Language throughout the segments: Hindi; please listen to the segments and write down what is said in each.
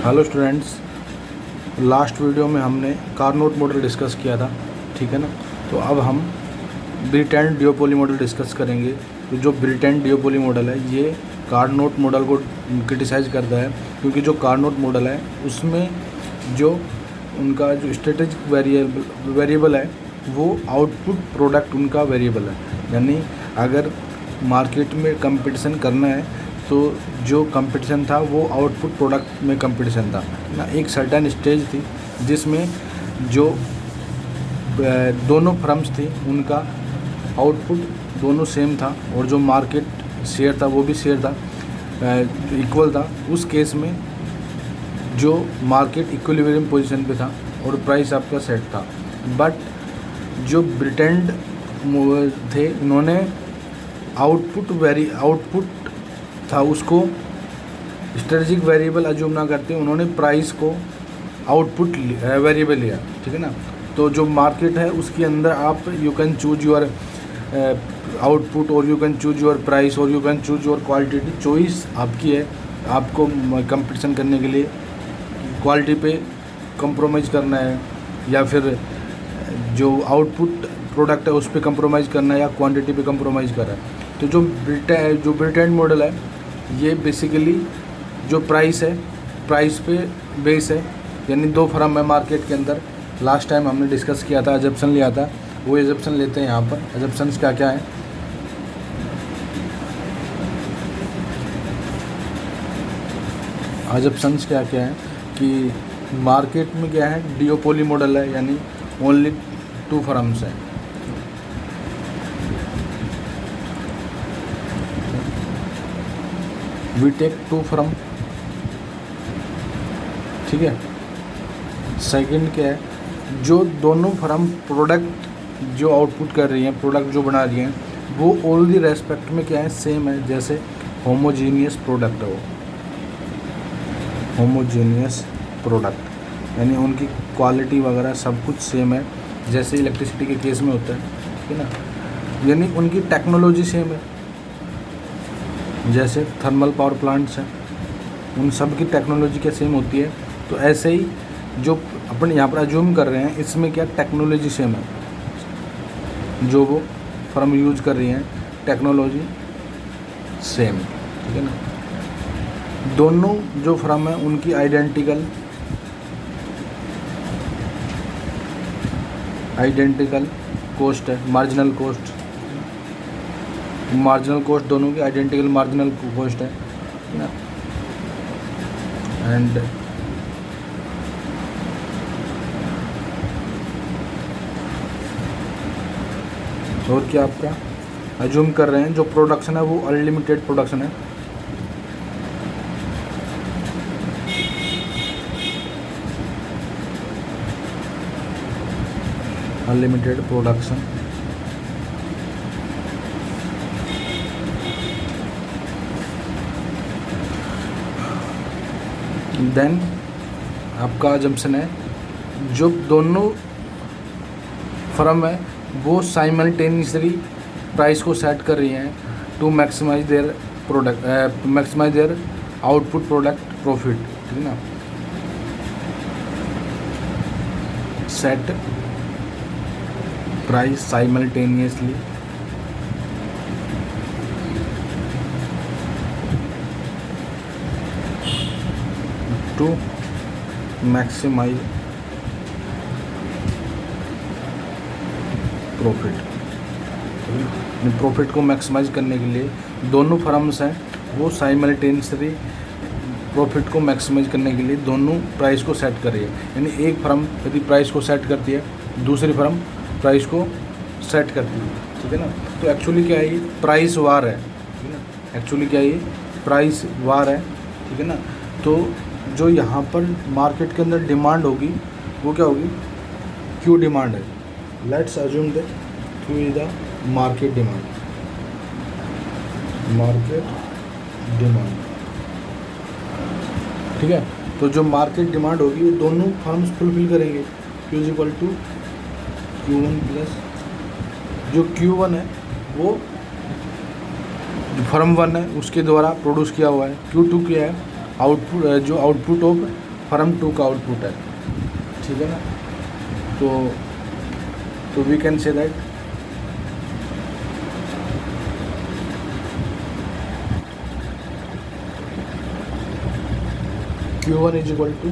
हेलो स्टूडेंट्स, लास्ट वीडियो में हमने कार्नोट मॉडल डिस्कस किया था, ठीक है ना। तो अब हम ब्रिटेन डिओपोली मॉडल डिस्कस करेंगे। तो जो ब्रिटेन डिओपोली मॉडल है ये कार्नोट मॉडल को क्रिटिसाइज़ करता है, क्योंकि जो कार्नोट मॉडल है उसमें जो उनका जो स्ट्रेटेजिक वेरिएबल है वो आउटपुट प्रोडक्ट उनका वेरिएबल है। यानी अगर मार्केट में कंपटीशन करना है तो जो कंपटीशन था वो आउटपुट प्रोडक्ट में कंपटीशन था ना। एक सर्टेन स्टेज थी जिसमें जो दोनों फर्म्स थी उनका आउटपुट दोनों सेम था और जो मार्केट शेयर था वो भी शेयर था, इक्वल था। उस केस में जो मार्केट इक्विलिब्रियम पोजीशन पे था और प्राइस आपका सेट था। बट जो ब्रिटेन थे उन्होंने आउटपुट था उसको स्ट्रेटेजिक वेरिएबल अज्यूम ना करते उन्होंने प्राइस को आउटपुट वेरिएबल लिया, ठीक है ना। तो जो मार्केट है उसके अंदर आप you can choose your output और you can choose your price और you can choose your quality. Choice आपकी है, आपको कंपटीशन करने के लिए क्वालिटी पे कंप्रोमाइज़ करना है या फिर जो आउटपुट प्रोडक्ट है उस पर कंप्रोमाइज़ करना है या क्वांटिटी पे कंप्रोमाइज़ करना है। तो जो ब्रिटेन मॉडल है ये बेसिकली जो प्राइस है, प्राइस पे बेस है। यानी दो फर्म है मार्केट के अंदर। लास्ट टाइम हमने डिस्कस किया था, अजम्पशन लिया था, वो अजम्पशन लेते हैं यहाँ पर। अजम्पशंस क्या क्या है? अजम्पशंस क्या क्या है कि मार्केट में क्या है, डिओपोली मॉडल है, यानी ओनली टू फर्म्स हैं। वी टेक टू फर्म, ठीक है। सेकंड क्या है, जो दोनों फर्म प्रोडक्ट जो आउटपुट कर रही हैं, प्रोडक्ट जो बना रही हैं वो ऑल दी रेस्पेक्ट में क्या है, सेम है। जैसे होमोजीनियस प्रोडक्ट है वो, होमोजीनियस प्रोडक्ट यानी उनकी क्वालिटी वगैरह सब कुछ सेम है, जैसे इलेक्ट्रिसिटी के केस में होता है, ठीक है ना। यानी उनकी टेक्नोलॉजी सेम है, जैसे थर्मल पावर प्लांट्स हैं उन सब की टेक्नोलॉजी क्या सेम होती है। तो ऐसे ही जो अपन यहाँ पर अज्यूम कर रहे हैं इसमें क्या टेक्नोलॉजी सेम है, जो वो फर्म यूज कर रही हैं टेक्नोलॉजी सेम, ठीक है ना। दोनों जो फर्म है उनकी आइडेंटिकल कॉस्ट है, मार्जिनल कॉस्ट दोनों की आइडेंटिकल मार्जिनल कॉस्ट है ना। एंड और क्या आपका अज्यूम कर रहे हैं, जो प्रोडक्शन है वो अनलिमिटेड प्रोडक्शन है। अनलिमिटेड प्रोडक्शन, देन आपका अजम्पशन है जो दोनों फर्म है वो साइमल्टेनियसली प्राइस को सेट कर रही हैं to maximise their product, maximise their output product profit, ठीक है ना। Set price simultaneously to maximise profit को मैक्सिमाइज करने के लिए दोनों फर्म्स हैं वो साइमल्टेनियसली प्रॉफिट को मैक्सिमाइज करने के लिए दोनों प्राइस को सेट कर रही है। यानी एक फर्म यदि प्राइस को सेट करती है दूसरी फर्म प्राइस को सेट करती है, ठीक है ना। तो एक्चुअली क्या है, ये प्राइस वार है, ठीक है ना। एक्चुअली क्या है, ये प्राइस वार है, ठीक है ना। तो जो यहाँ पर मार्केट के अंदर डिमांड होगी वो क्या होगी, क्यू डिमांड है। Let's assume that Q is the market demand, ठीक है। तो जो मार्केट डिमांड होगी वो दोनों फर्म्स फुलफिल करेंगे। Q is equal to Q1 plus जो Q1 है वो जो फर्म 1 है उसके द्वारा प्रोड्यूस किया हुआ है। Q2 क्या है, आउटपुट, जो आउटपुट ऑफ फर्म 2 का आउटपुट है, ठीक है ना। तो we can say that Q1 is equal to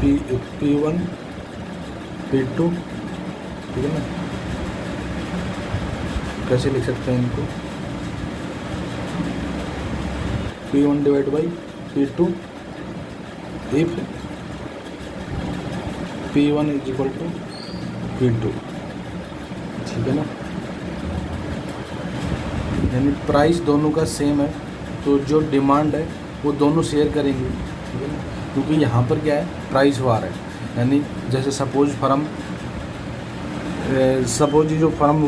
P1 P2, ठीक है ना। कैसे लिख सकते हैं इनको, P1 divide by P2 if P1 is equal to P2, ठीक है ना। यानी प्राइस दोनों का सेम है, तो जो डिमांड है वो दोनों शेयर करेंगे, ठीक है ना। क्योंकि यहाँ पर क्या है, प्राइस वार है। यानी जैसे सपोज जो फर्म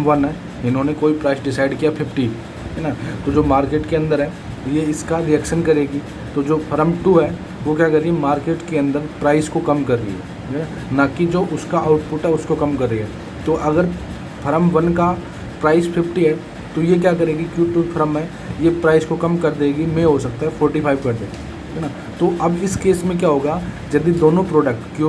वन है, इन्होंने कोई प्राइस डिसाइड किया 50, है ना। तो जो मार्केट के अंदर है ये इसका रिएक्शन करेगी। तो जो फर्म 2 है वो क्या कर रही है, मार्केट के अंदर प्राइस को कम कर रही है, ना कि जो उसका आउटपुट है उसको कम कर रही है। तो अगर फर्म 1 का प्राइस 50 है तो ये क्या करेगी, Q2 फर्म है ये प्राइस को कम कर देगी, में हो सकता है 45 कर दे, है ना। तो अब इस केस में क्या होगा, यदि दोनों प्रोडक्ट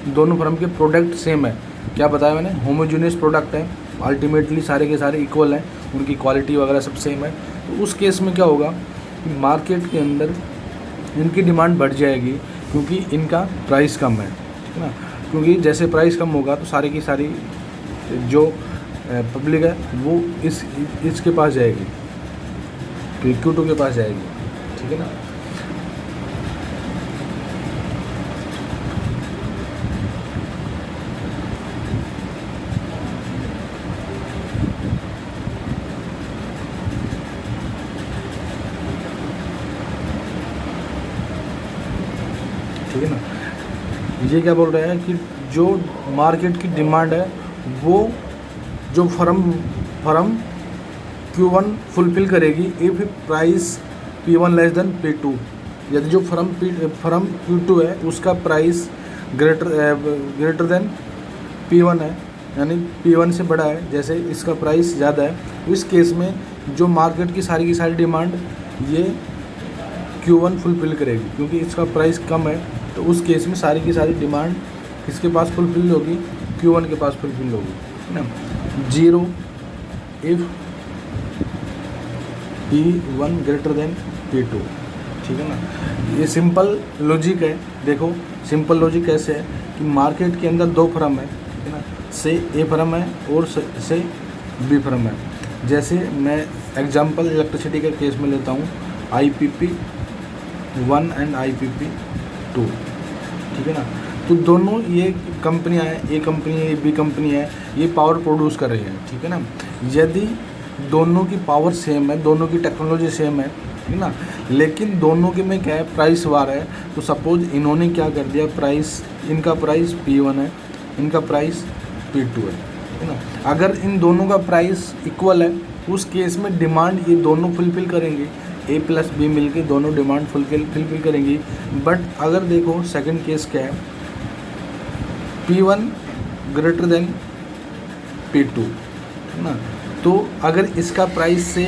दोनों फर्म के प्रोडक्ट सेम है, क्या बताया मैंने, होमोजेनियस प्रोडक्ट है, अल्टीमेटली सारे के सारे इक्वल हैं, उनकी क्वालिटी वगैरह सब सेम है। तो उस केस में क्या होगा कि मार्केट के अंदर इनकी डिमांड बढ़ जाएगी, क्योंकि इनका प्राइस कम है, ठीक है ना। क्योंकि जैसे प्राइस कम होगा तो सारी की सारी जो पब्लिक है वो इसके पास जाएगी, Q2 के पास जाएगी, ठीक है ना। ठीक है ना। ये क्या बोल रहे हैं कि जो मार्केट की डिमांड है वो जो फर्म Q1 फुलफिल करेगी if price P1 less than P2। यदि जो फर्म Q2 है उसका प्राइस ग्रेटर देन P1 है, यानी P1 से बड़ा है, जैसे इसका प्राइस ज़्यादा है, इस केस में जो मार्केट की सारी डिमांड ये Q1 फुलफिल करेगी, क्योंकि इसका प्राइस कम है। तो उस केस में सारी की सारी डिमांड किसके पास फुलफिल होगी, Q1 के पास फुलफिल होगी, है ना। 0 if P1 greater than P2, ठीक है ना। ये सिंपल लॉजिक है। देखो सिंपल लॉजिक कैसे है कि मार्केट के अंदर 2 फर्म है ना, से A फर्म है और से B फर्म है। जैसे मैं एग्जांपल इलेक्ट्रिसिटी के केस में लेता हूँ, IPP1 एंड IPP2, ठीक है ना। तो दोनों ये कंपनियां हैं, A कंपनी है, B कंपनी है, ये पावर प्रोड्यूस कर रही है, ठीक है ना। यदि दोनों की पावर सेम है, दोनों की टेक्नोलॉजी सेम है, ठीक ना, लेकिन दोनों के में क्या है, प्राइस वार है। तो सपोज इन्होंने क्या कर दिया, इनका प्राइस P1 है, इनका प्राइस P2 है ना। अगर इन दोनों का प्राइस इक्वल है उस केस में डिमांड ये दोनों फुलफिल करेंगे, A प्लस B मिलके दोनों डिमांड फुलफिल करेंगी। बट अगर देखो सेकंड केस क्या है, P1 ग्रेटर देन P2, है ना। तो अगर इसका प्राइस से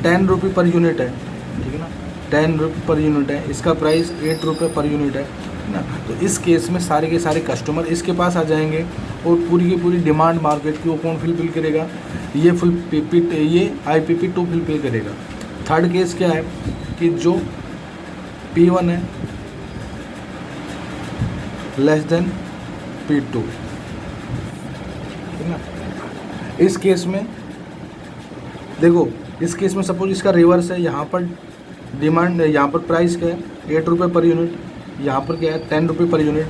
10 रुपये पर यूनिट है, ठीक है ना, 10 रुपये पर यूनिट है, इसका प्राइस 8 रुपये पर यूनिट है ना। तो इस केस में सारे के सारे कस्टमर इसके पास आ जाएंगे और पूरी की पूरी डिमांड मार्केट की वो कौन फुलफिल करेगा, ये IPP2 फुलफिल करेगा। थर्ड केस क्या है कि जो P1 है लेस देन P2, ठीक है ना। इस केस में देखो, इस केस में सपोज इसका रिवर्स है, यहाँ पर डिमांड, यहाँ पर प्राइस क्या है 8 रुपये पर यूनिट, यहाँ पर क्या है 10 रुपये पर यूनिट,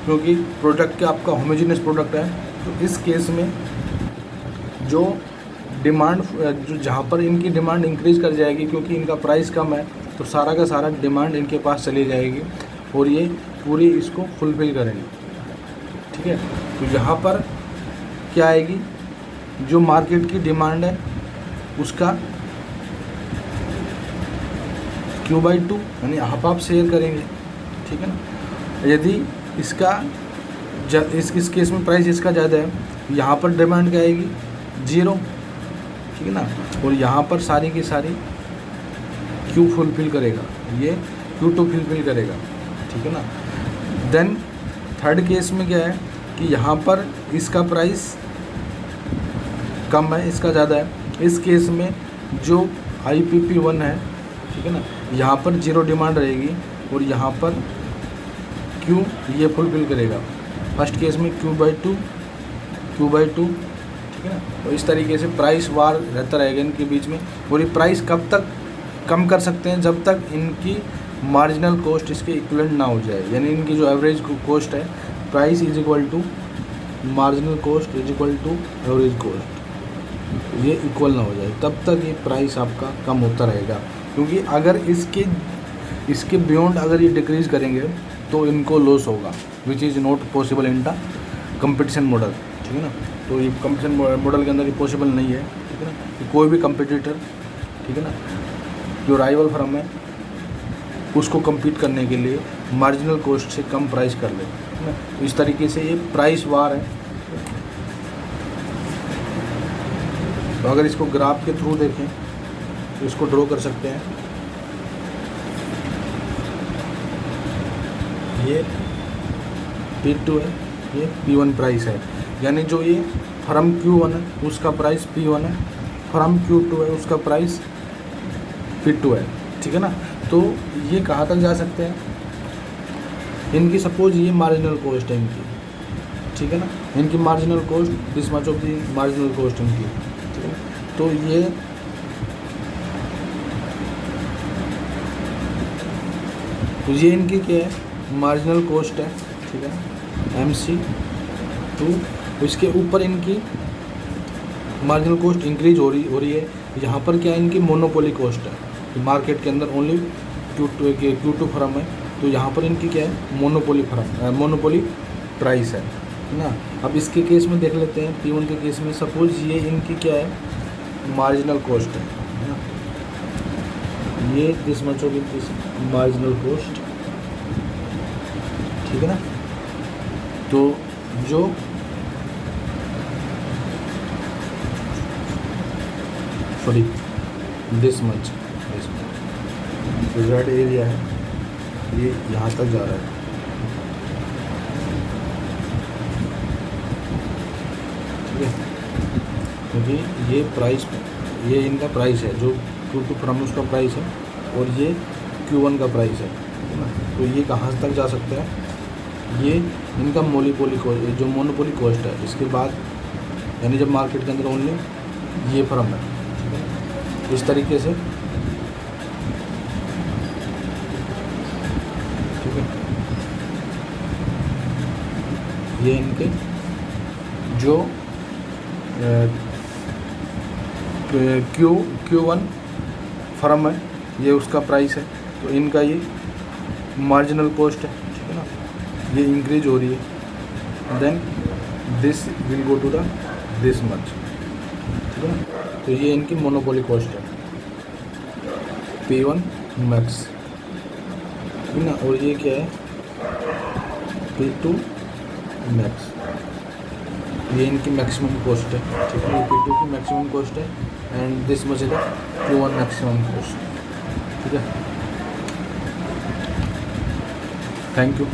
क्योंकि प्रोडक्ट क्या आपका होमोजेनियस प्रोडक्ट है। तो इस केस में जो डिमांड जो जहाँ पर इनकी डिमांड इंक्रीज़ कर जाएगी, क्योंकि इनका प्राइस कम है, तो सारा का सारा डिमांड इनके पास चली जाएगी और ये पूरी इसको फुलफिल करेंगे, ठीक है। तो यहाँ पर क्या आएगी, जो मार्केट की डिमांड है उसका Q/2 यानी हाफ शेयर करेंगे, ठीक है ना। यदि इसका इस केस में प्राइस इसका ज़्यादा है, यहाँ पर डिमांड क्या आएगी 0, ठीक है ना। और यहाँ पर सारी की सारी Q फुलफिल करेगा, ये Q2 फुलफिल करेगा, ठीक है ना। देन थर्ड केस में क्या है कि यहाँ पर इसका प्राइस कम है, इसका ज़्यादा है। इस केस में जो IPP1 है, ठीक है ना, यहाँ पर जीरो डिमांड रहेगी और यहाँ पर Q ये फुलफिल करेगा। फर्स्ट केस में Q/2, ठीक है ना। तो इस तरीके से प्राइस वार रहता रहेगा इनके बीच में। और ये प्राइस कब तक कम कर सकते हैं, जब तक इनकी मार्जिनल कॉस्ट इसके इक्वलेंट ना हो जाए, यानी इनकी जो एवरेज कॉस्ट है, price is equal to marginal cost is equal to average cost, ये इक्वल ना हो जाए, तब तक ये प्राइस आपका कम होता रहेगा। क्योंकि अगर इसके बियॉन्ड अगर ये डिक्रीज़ करेंगे तो इनको लॉस होगा, which is not possible in the competition model, ठीक है ना। तो ये कंपटीशन मॉडल के अंदर ये पॉसिबल नहीं है, ठीक है ना, कि कोई भी कंपटीटर, ठीक है ना, जो राइवल फर्म है उसको compete करने के लिए मार्जिनल कॉस्ट से कम प्राइस कर ले, ठीक है ना। तो इस तरीके से ये प्राइस वार है। तो अगर इसको ग्राफ के थ्रू देखें तो इसको ड्रॉ कर सकते हैं। ये P2 है, ये P1 प्राइस है, यानी जो ये फर्म Q1 है उसका प्राइस P1 है, फर्म Q2 है उसका प्राइस P2 है, ठीक है ना। तो ये कहाँ तक जा सकते हैं, इनकी सपोज ये मार्जिनल कॉस्ट है इनकी, ठीक है ना, इनकी marginal cost, this much of the marginal cost इनकी, ठीक है ना। तो ये इनकी क्या है, मार्जिनल कॉस्ट है, ठीक है ना, MC2। इसके ऊपर इनकी मार्जिनल कॉस्ट इंक्रीज हो रही है। यहाँ पर क्या है, इनकी मोनोपोली कॉस्ट है, मार्केट के अंदर ओनली Q2 फर्म है, तो यहाँ पर इनकी क्या है, मोनोपोली प्राइस है ना। अब इसके केस में देख लेते हैं, P1 के केस में सपोज ये इनकी क्या है, मार्जिनल कॉस्ट है ना, ये this much of this marginal cost, ठीक है ना। तो जो sorry this much red area है, ये यहाँ तक जा रहा है, ठीक है, क्योंकि ये प्राइस, ये इनका प्राइस है, जो Q2 फर्म उसका प्राइस है और ये Q1 का प्राइस है ना। तो ये कहाँ तक जा सकता है, ये इनका मोनोपोली कॉस्ट है। इसके बाद यानी जब मार्केट के अंदर ओनली ये फर्म है, ठीक है, इस तरीके से, ठीक है। ये इनके जो Q1 फर्म है, ये उसका प्राइस है, तो इनका ये मार्जिनल कॉस्ट है, ठीक है ना, ये इंक्रीज हो रही है। Then this will go to the this much, ठीक है ना। तो ये इनकी मोनोपोली कॉस्ट है, P1 मैक्स, ठीक है ना। और ये क्या है, P2 मैक्स, ये इनकी मैक्सिमम कॉस्ट है, ठीक है। ये P2 की मैक्सिमम कॉस्ट है and this much is the Q1 maximum cost, ठीक है। Thank you.